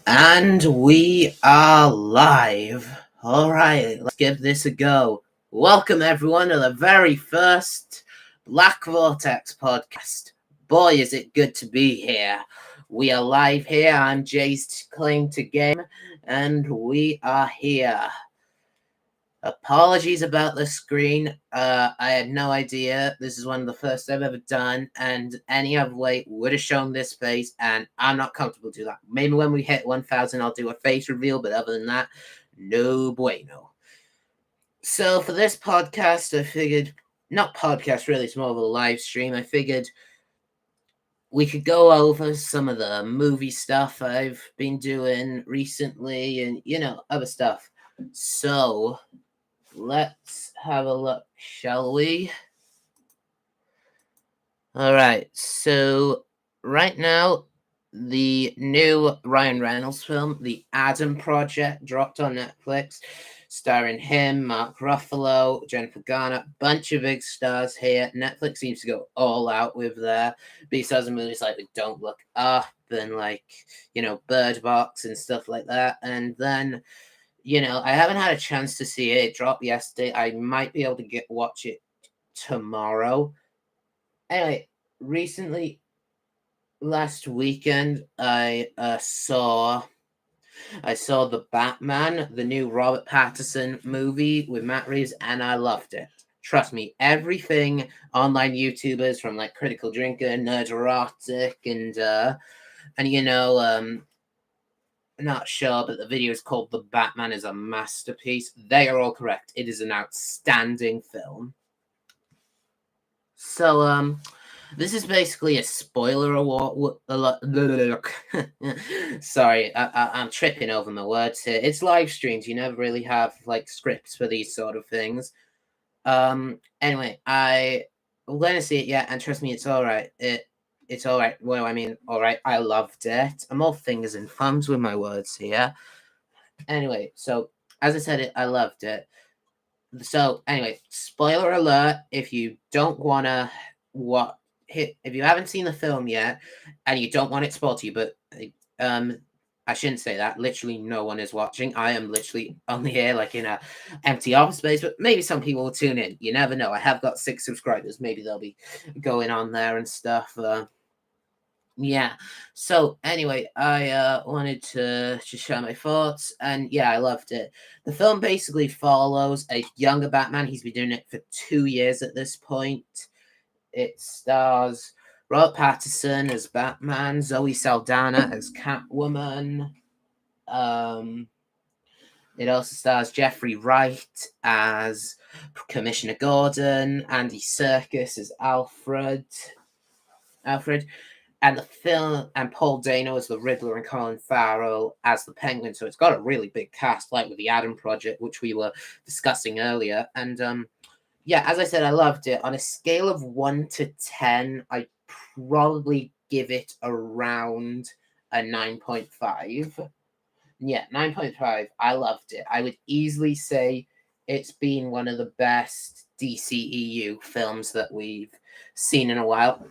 And we are live. All right, let's give this a go. Welcome, everyone, to the very first Black Vortex podcast. Boy, is it good to be here. We are live here. I'm Jay's claim to game, and we are here. Apologies about the screen. I had no idea. This is one of the first I've ever done, and any other way would have shown this face, and I'm not comfortable to do that. Maybe when we hit 1,000, I'll do a face reveal, but other than that, no bueno. So for this podcast, I figured, not podcast really, it's more of a live stream. I figured we could go over some of the movie stuff I've been doing recently and, other stuff. So let's have a look, shall we? All right. So right now, the new Ryan Reynolds film, The Adam Project, dropped on Netflix, starring him, Mark Ruffalo, Jennifer Garner, bunch of big stars here. Netflix seems to go all out with their big stars in movies like Don't Look Up and Bird Box and stuff like that. And then I haven't had a chance to see it. It dropped yesterday. I might be able to watch it tomorrow. Anyway, recently, last weekend, I saw the Batman, the new Robert Pattinson movie with Matt Reeves, and I loved it. Trust me, everything online YouTubers from like Critical Drinker, Nerd Erotic, and not sure, but the video is called The Batman is a Masterpiece. They are all correct. It is an outstanding film. So, this is basically a spoiler award. Sorry, I'm tripping over my words here. It's live streams. You never really have like scripts for these sort of things. Anyway, I'm gonna see it yet, and trust me, it's all right. It's all right. Well, I mean, all right. I loved it. I'm all fingers and thumbs with my words here. Anyway, so as I said, I loved it. So anyway, spoiler alert: if you don't wanna if you haven't seen the film yet and you don't want it spoiled to you, but I shouldn't say that. Literally, no one is watching. I am literally only here, like in a empty office space. But maybe some people will tune in. You never know. I have got 6 subscribers. Maybe they'll be going on there and stuff. Yeah. So anyway, I wanted to just share my thoughts, and yeah, I loved it. The film basically follows a younger Batman. He's been doing it for 2 years at this point. It stars Robert Pattinson as Batman, Zoe Saldana as Catwoman. It also stars Jeffrey Wright as Commissioner Gordon, Andy Serkis as Alfred, and the film, and Paul Dano as the Riddler, and Colin Farrell as the Penguin. So it's got a really big cast, like with the Adam Project, which we were discussing earlier. And yeah, as I said, I loved it. On a scale of 1 to 10, I'd probably give it around a 9.5. Yeah, 9.5. I loved it. I would easily say it's been one of the best DCEU films that we've seen in a while.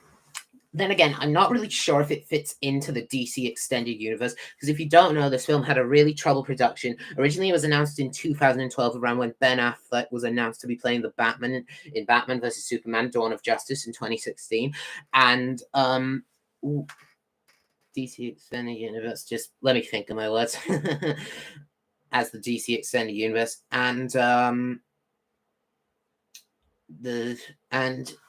Then again, I'm not really sure if it fits into the DC Extended Universe, because if you don't know, this film had a really troubled production. Originally, it was announced in 2012, around when Ben Affleck was announced to be playing the Batman in Batman vs. Superman: Dawn of Justice in 2016. And DC Extended Universe, just let me think of my words, as the DC Extended Universe. And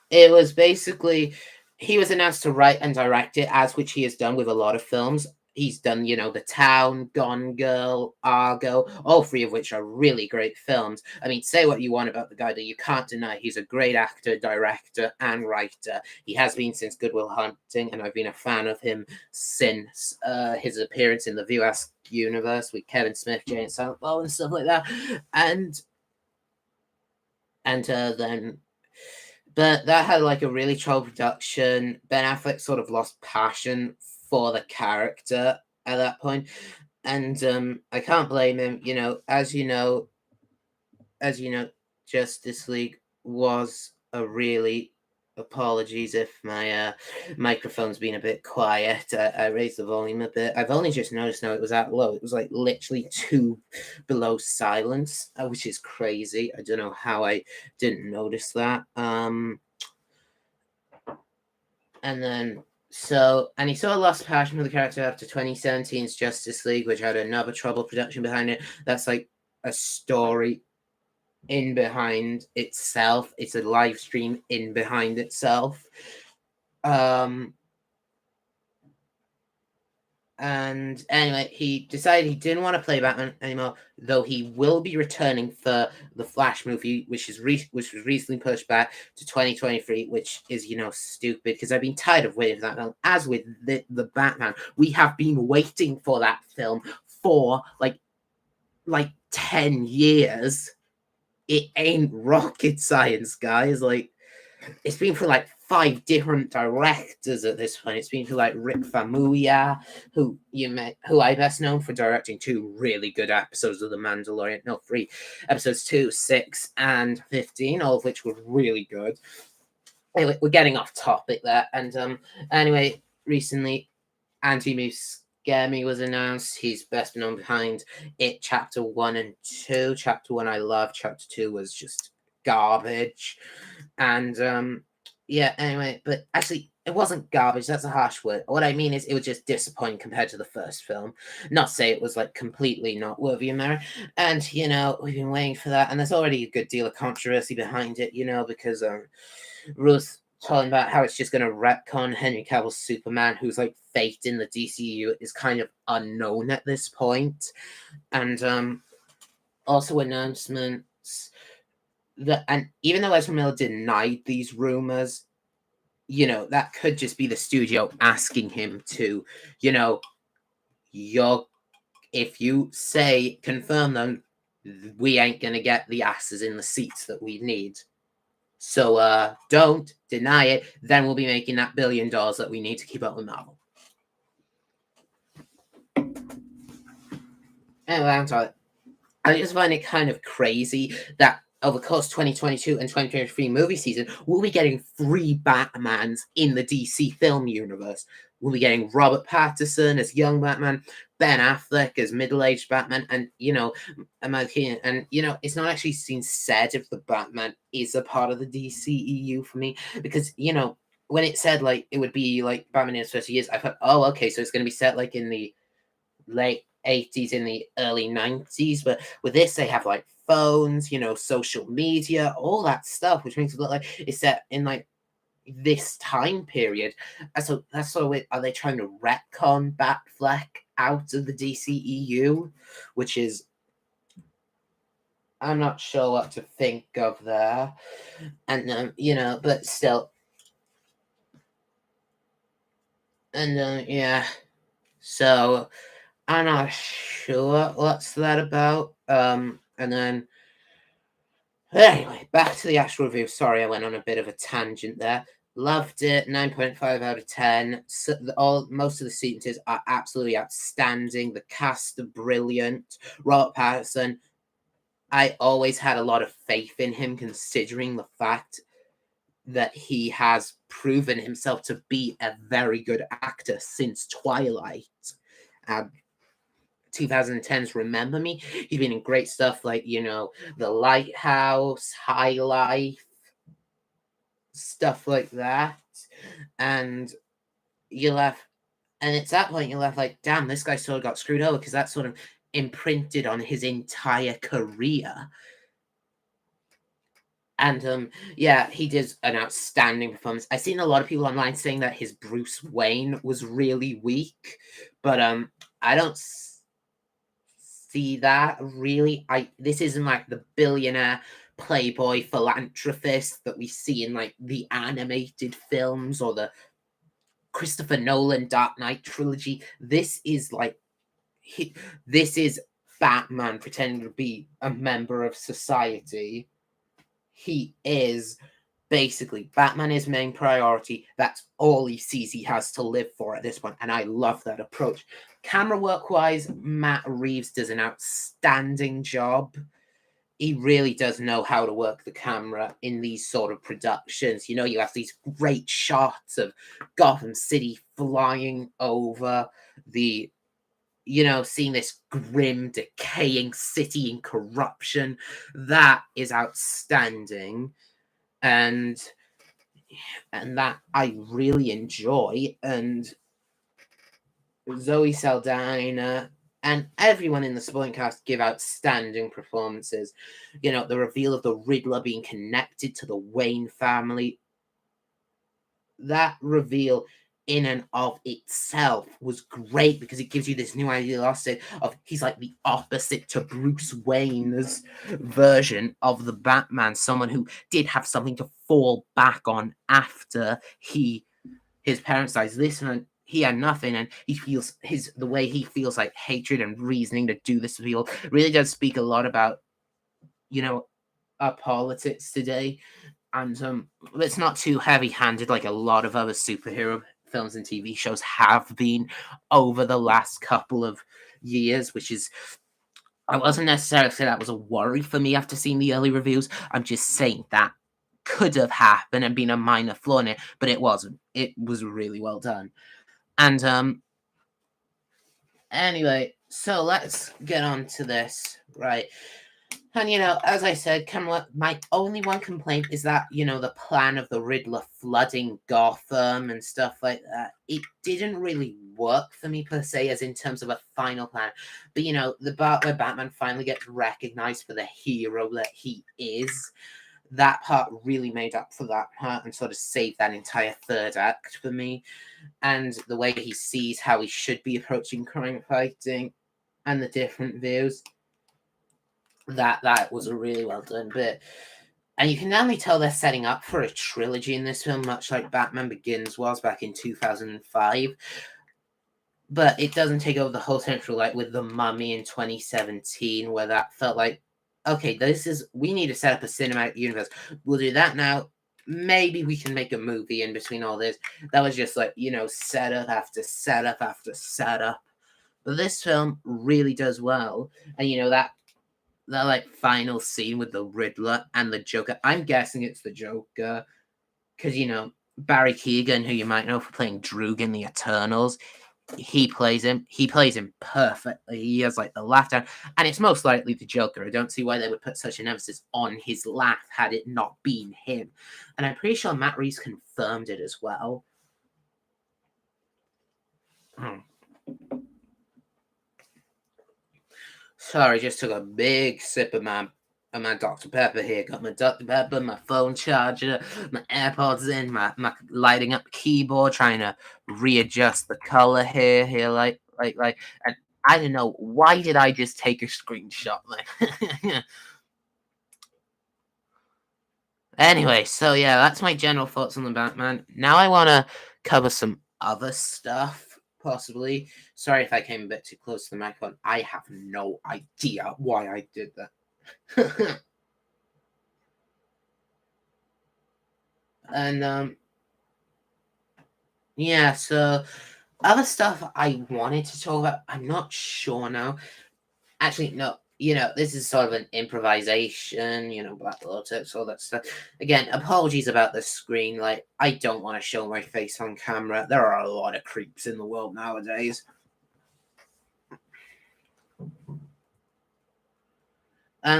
it was basically, he was announced to write and direct it, as which he has done with a lot of films. He's done, The Town, Gone Girl, Argo, all 3 of which are really great films. I mean, say what you want about the guy, that you can't deny he's a great actor, director, and writer. He has been since Good Will Hunting, and I've been a fan of him since his appearance in the View-esque universe with Kevin Smith, Jay and Silent Bob, and stuff like that. But that had like a really troubled production. Ben Affleck sort of lost passion for the character at that point, and I can't blame him. As you know, Justice League was a really Apologies if my microphone's been a bit quiet. I raised the volume a bit. I've only just noticed now it was that low. It was like literally 2 below silence, which is crazy. I don't know how I didn't notice that. And then and he saw a lost passion for the character after 2017's Justice League, which had another troubled production behind it. That's like a story in behind itself. It's a live stream in behind itself. And anyway, he decided he didn't want to play Batman anymore, though he will be returning for the Flash movie, which was recently pushed back to 2023, which is stupid because I've been tired of waiting for that film. As with the Batman, we have been waiting for that film for like 10 years. It ain't rocket science, guys. Like, it's been for like 5 different directors at this point. It's been for like Rick Famuyiwa, who I best known for directing 2 really good episodes of The Mandalorian. No, 3 episodes, 2, 6, and 15, all of which were really good. Anyway, we're getting off topic there. And anyway, recently, Andy Muschietti was announced. He's best known behind It Chapter 1 and 2. Chapter 1 I love. Chapter 2 was just garbage. And yeah, anyway, but actually it wasn't garbage. That's a harsh word. What I mean is it was just disappointing compared to the first film. Not say it was like completely not worthy of merit. And we've been waiting for that, and there's already a good deal of controversy behind it, because Ruth talking about how it's just going to retcon Henry Cavill's Superman, who's like fate in the DCU is kind of unknown at this point. And also announcements and even though Ezra Miller denied these rumors, that could just be the studio asking him to, if you say confirm them, we ain't gonna get the asses in the seats that we need. So don't deny it. Then we'll be making that $1 billion that we need to keep up with Marvel. Anyway, I'm sorry. I just find it kind of crazy that over the course 2022 and 2023 movie season, we'll be getting 3 Batmans in the DC film universe. We'll be getting Robert Pattinson as young Batman, Ben Affleck as middle-aged Batman, and it's not actually been said if the Batman is a part of the DCEU for me, because when it said like it would be like Batman in his first years, I thought, oh, okay, so it's going to be set like in the late 80s, in the early 90s, but with this they have like phones, social media, all that stuff, which makes it look like it's set in like this time period. And so that's sort of it. Are they trying to retcon Batfleck out of the DCEU, which is, I'm not sure what to think of there. And but still, and yeah, so I'm not sure what's that about. And then anyway, back to the actual review. Sorry, I went on a bit of a tangent there. Loved it. 9.5 out of 10. So most of the sequences are absolutely outstanding. The cast are brilliant. Robert Pattinson, I always had a lot of faith in him, considering the fact that he has proven himself to be a very good actor since Twilight. 2010's Remember Me. He's been in great stuff like, The Lighthouse, High Life, stuff like that. And you left, and it's that point you left like, damn, this guy sort of got screwed over, because that sort of imprinted on his entire career. And yeah, he did an outstanding performance. I've seen a lot of people online saying that his Bruce Wayne was really weak, but I don't see that really. This isn't like the billionaire playboy philanthropist that we see in like the animated films or the Christopher Nolan Dark Knight trilogy. This is like this is Batman pretending to be a member of society. He is basically, Batman is main priority. That's all he sees he has to live for at this point, and I love that approach. Camera work wise, Matt Reeves does an outstanding job. he really does know how to work the camera in these sort of productions. You have these great shots of Gotham City flying over the, seeing this grim, decaying city in corruption. That is outstanding. And that I really enjoy. And Zoe Saldana and everyone in the supporting cast give outstanding performances. The reveal of the Riddler being connected to the Wayne family, that reveal in and of itself was great because it gives you this new idea of he's like the opposite to Bruce Wayne's version of the Batman, someone who did have something to fall back on after his parents died. This one, he had nothing, and he feels the way he feels like hatred and reasoning to do this to people really does speak a lot about our politics today. And it's not too heavy-handed like a lot of other superhero films and TV shows have been over the last couple of years, which is, I wasn't necessarily saying that was a worry for me after seeing the early reviews. I'm just saying that could have happened and been a minor flaw in it, but it wasn't. It was really well done. And anyway, so let's get on to this, right? And, as I said, Kamala, my only one complaint is that, the plan of the Riddler flooding Gotham and stuff like that, it didn't really work for me per se, as in terms of a final plan. But, the part where Batman finally gets recognized for the hero that he is, that part really made up for that part and sort of saved that entire third act for me. And the way he sees how he should be approaching crime fighting and the different views, that was a really well done bit. And you can only tell they're setting up for a trilogy in this film, much like Batman Begins was back in 2005. But it doesn't take over the whole central, like with The Mummy in 2017, where that felt like, okay, we need to set up a cinematic universe. We'll do that now. Maybe we can make a movie in between all this. That was just like, setup after setup after setup. But this film really does well. And, that like final scene with the Riddler and the Joker. I'm guessing it's the Joker because Barry Keoghan, who you might know for playing Droog in the Eternals, he plays him. He plays him perfectly. He has like the laugh down, and it's most likely the Joker. I don't see why they would put such an emphasis on his laugh had it not been him. And I'm pretty sure Matt Reeves confirmed it as well. Sorry, just took a big sip of my Dr. Pepper here. Got my Dr. Pepper, my phone charger, my AirPods in, my lighting up the keyboard, trying to readjust the color here, and I don't know, why did I just take a screenshot? Anyway, so yeah, that's my general thoughts on the Batman. Now I want to cover some other stuff. Possibly. Sorry if I came a bit too close to the microphone. I have no idea why I did that. And yeah, so other stuff I wanted to talk about, I'm not sure now. Actually, no, this is sort of an improvisation, Black Vortex, all that stuff. Again, apologies about the screen. Like, I don't want to show my face on camera. There are a lot of creeps in the world nowadays.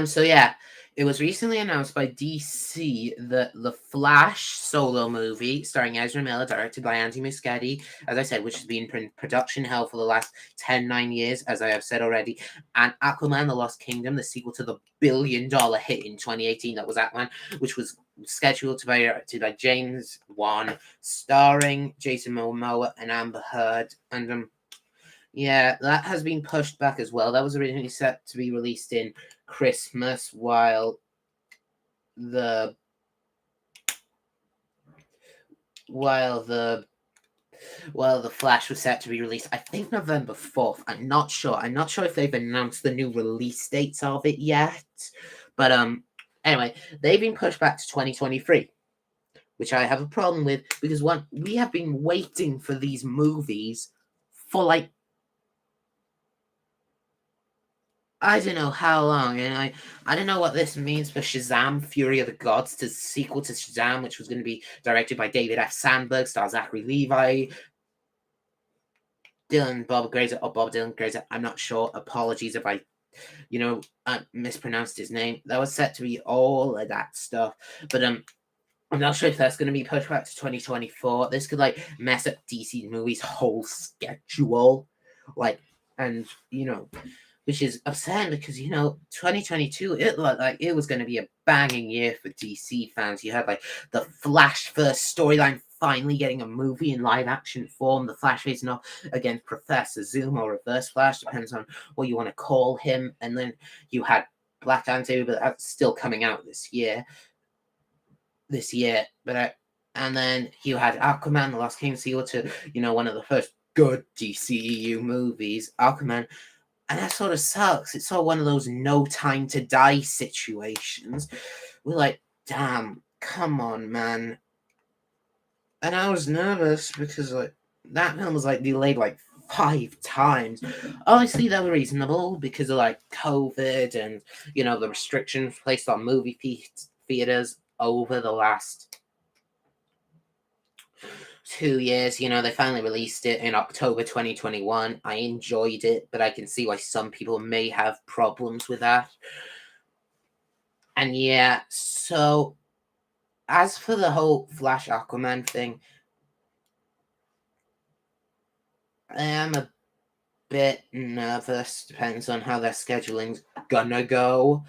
So yeah, it was recently announced by DC that the Flash solo movie, starring Ezra Miller, directed by Andy Muschietti, as I said, which has been in production hell for the last 9 years, as I have said already, and Aquaman: The Lost Kingdom, the sequel to the billion-dollar hit in 2018 that was Aquaman, which was scheduled to be directed by James Wan, starring Jason Momoa and Amber Heard, and yeah, that has been pushed back as well. That was originally set to be released in Christmas, while the Flash was set to be released, I think November 4th. I'm not sure. I'm not sure if they've announced the new release dates of it yet. But anyway, they've been pushed back to 2023, which I have a problem with because we have been waiting for these movies for like I don't know how long, and I don't know what this means for Shazam: Fury of the Gods, the sequel to Shazam, which was going to be directed by David F. Sandberg, stars Zachary Levi, Bob Grazer, or Bob Dylan Grazer. I'm not sure. Apologies if I, mispronounced his name. That was set to be all of that stuff, but I'm not sure if that's going to be pushed back to 2024. This could like mess up DC movies' whole schedule, like, and which is upsetting because 2022 it looked like it was going to be a banging year for DC fans. You had like the Flash first storyline finally getting a movie in live action form. The Flash facing off against Professor Zoom or Reverse Flash, depends on what you want to call him. And then you had Black Adam, but that's still coming out this year. And then you had Aquaman: The Lost Kingdom sequel to one of the first good DCEU movies, Aquaman. And that sort of sucks. It's sort of one of those no time to die situations. We're like, damn, come on, man. And I was nervous because like that film was like delayed like 5 times. Obviously, they were reasonable because of like COVID and the restrictions placed on movie theaters over the last 2 years. They finally released it in October 2021. I enjoyed it, but I can see why some people may have problems with that. And yeah, so as for the whole Flash Aquaman thing, I am a bit nervous. Depends on how their scheduling's gonna go.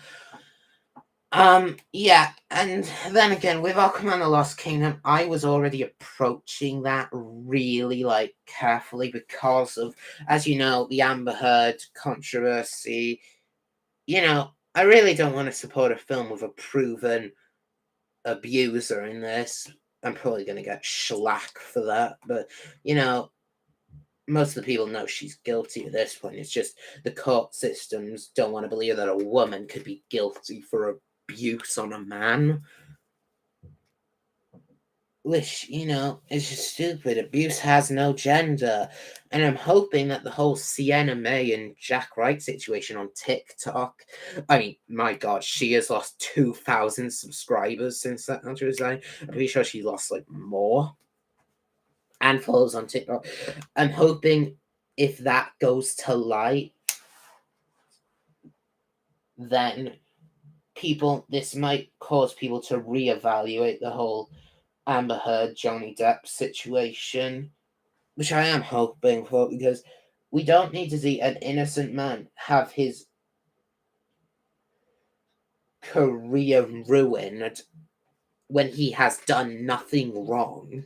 Yeah, and then again, with Aquaman: The Lost Kingdom, I was already approaching that really, like, carefully because of, as you know, the Amber Heard controversy. I really don't want to support a film with a proven abuser in this. I'm probably going to get shellac for that, but, most of the people know she's guilty at this point. It's just the court systems don't want to believe that a woman could be guilty for abuse on a man. Which, is just stupid. Abuse has no gender. And I'm hoping that the whole Sienna May and Jack Wright situation on TikTok. I mean, my God, she has lost 2,000 subscribers since that resigned. I'm pretty sure she lost like more. And followers on TikTok. I'm hoping if that goes to light, then this might cause people to reevaluate the whole Amber Heard Johnny Depp situation, which I am hoping for, because we don't need to see an innocent man have his career ruined when he has done nothing wrong.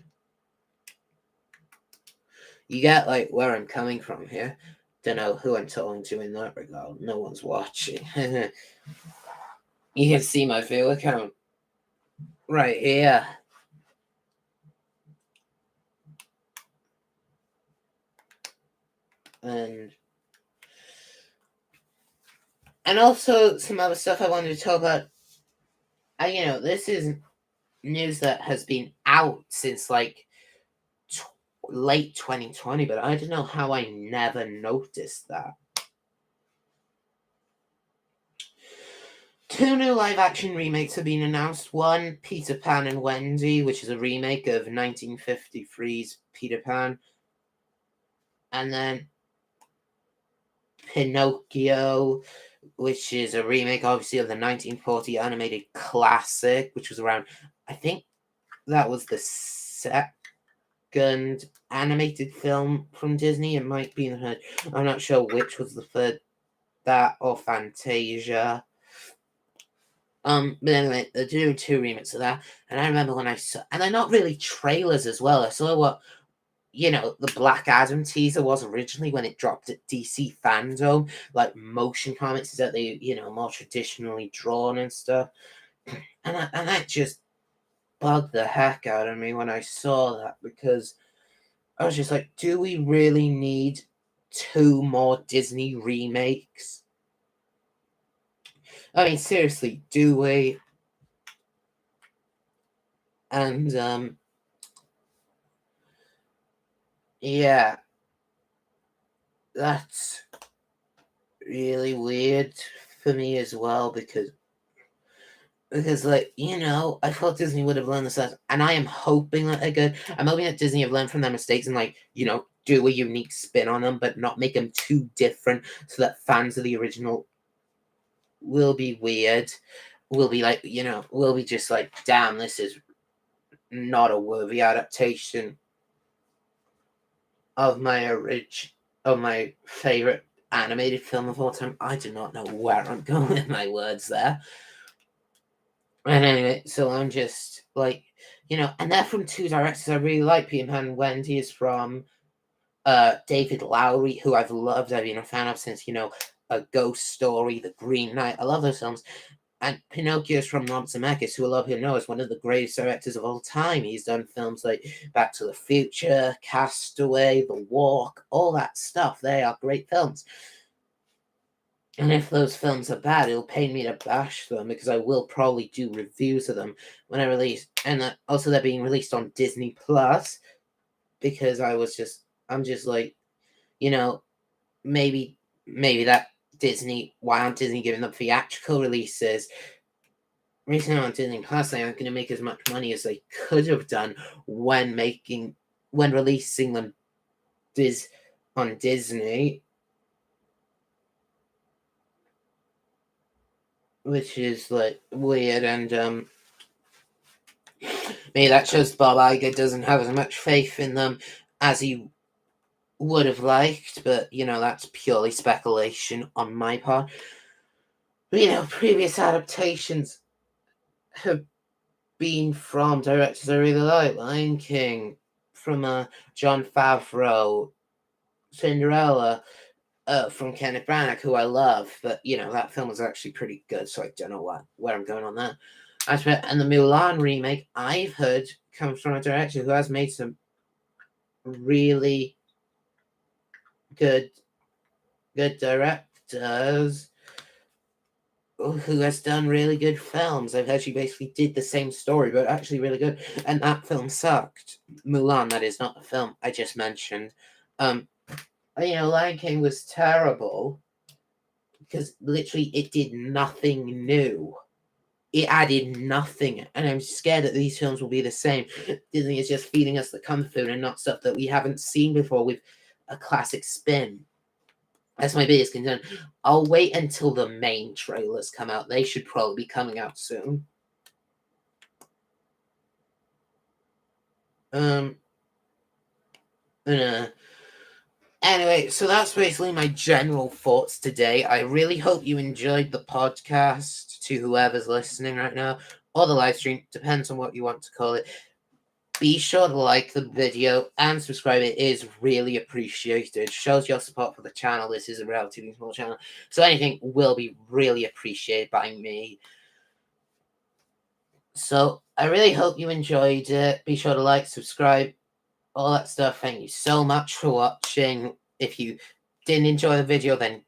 You get like where I'm coming from here. Don't know who I'm talking to in that regard. No one's watching. You can see my view account right here. And also some other stuff I wanted to talk about. This is news that has been out since like late 2020, but I don't know how I never noticed that. 2 new live-action remakes have been announced. One, Peter Pan and Wendy, which is a remake of 1953's Peter Pan. And then Pinocchio, which is a remake, obviously, of the 1940 animated classic, which was around, I think that was the second animated film from Disney. It might be the third. I'm not sure which was the third, that or Fantasia. But anyway, they're doing 2 remakes of that, and I remember when I saw, and they're not really trailers as well. I saw what the Black Adam teaser was originally when it dropped at DC Fandom, like motion comics is that they more traditionally drawn and stuff, and that just bugged the heck out of me when I saw that, because I was just like, do we really need 2 more Disney remakes? I mean, seriously, do we? And yeah, that's really weird for me as well because like, I thought Disney would have learned this lesson, and I am hoping that they're good. I'm hoping that Disney have learned from their mistakes and like, do a unique spin on them, but not make them too different so that fans of the original will be weird. Will be like, will be just like, damn, this is not a worthy adaptation of my favorite animated film of all time. I do not know where I'm going with my words there. And anyway, so I'm just like, and they're from two directors I really like. Peter Pan and Wendy is from David Lowery, who I've loved. I've been a fan of since, A Ghost Story, The Green Knight. I love those films. And Pinocchio is from Rob Zemeckis, who a lot of people know is one of the greatest directors of all time. He's done films like Back to the Future, Castaway, The Walk, all that stuff. They are great films. And if those films are bad, it'll pain me to bash them because I will probably do reviews of them when I release. And also, they're being released on Disney Plus because I'm just like, maybe that Disney, why aren't Disney giving them theatrical releases? Recently on Disney Plus, they aren't going to make as much money as they could have done when releasing them on Disney, which is like weird. And maybe that shows Bob Iger doesn't have as much faith in them as he would have liked, but that's purely speculation on my part. But previous adaptations have been from directors I really like. Lion King, from Jon Favreau, Cinderella, from Kenneth Branagh, who I love. But that film was actually pretty good, so I don't know where I'm going on that. And the Mulan remake, I've heard, comes from a director who has made some really good directors, who has done really good films. I've heard she basically did the same story, but actually really good. And that film sucked. Mulan, that is not the film I just mentioned. Lion King was terrible because literally it did nothing new. It added nothing, and I'm scared that these films will be the same. Disney is just feeding us the kung fu and not stuff that we haven't seen before with a classic spin. That's my biggest concern. I'll wait until the main trailers come out. They should probably be coming out soon. Anyway, so that's basically my general thoughts today. I really hope you enjoyed the podcast, to whoever's listening right now, or the live stream, depends on what you want to call it. Be sure to like the video and subscribe. It is really appreciated. Shows your support for the channel. This is a relatively small channel, so anything will be really appreciated by me. So I really hope you enjoyed it. Be sure to like, subscribe, all that stuff. Thank you so much for watching. If you didn't enjoy the video, then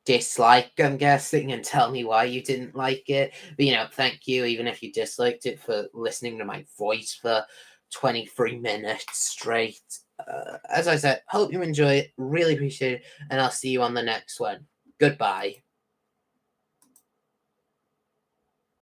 dislike, I'm guessing, and tell me why you didn't like it. But thank you, even if you disliked it, for listening to my voice for 23 minutes straight. As I said, hope you enjoy it. Really appreciate it, and I'll see you on the next one. Goodbye.